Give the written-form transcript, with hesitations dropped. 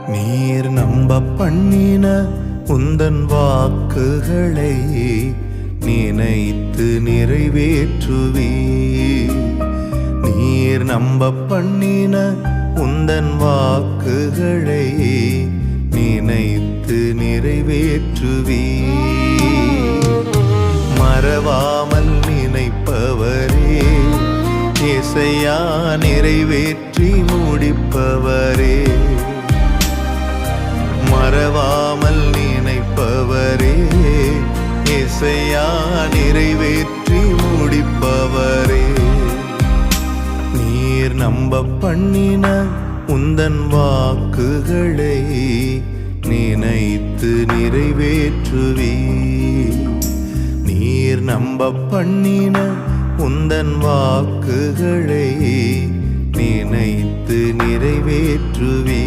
நீர் நம்ப பண்ணின உந்தன் வாக்குகளை நினைத்து நிறைவேற்றுவே. நீர் நம்ப பண்ணின உந்தன் வாக்குகளை நினைத்து நிறைவேற்றுவே. மறவாமல் நினைப்பவரே, இசையா நிறைவேற்றி முடிப்பவரே. மறவாமல் நினைப்பவரே, இசையா நிறைவேற்றி முடிப்பவரே. நீர் நம்ப பண்ணின உந்தன் வாக்குகளை நினைத்து நிறைவேற்றுவே. நீர் நம்ப பண்ணின உந்தன் வாக்குகளை நினைத்து நிறைவேற்றுவே.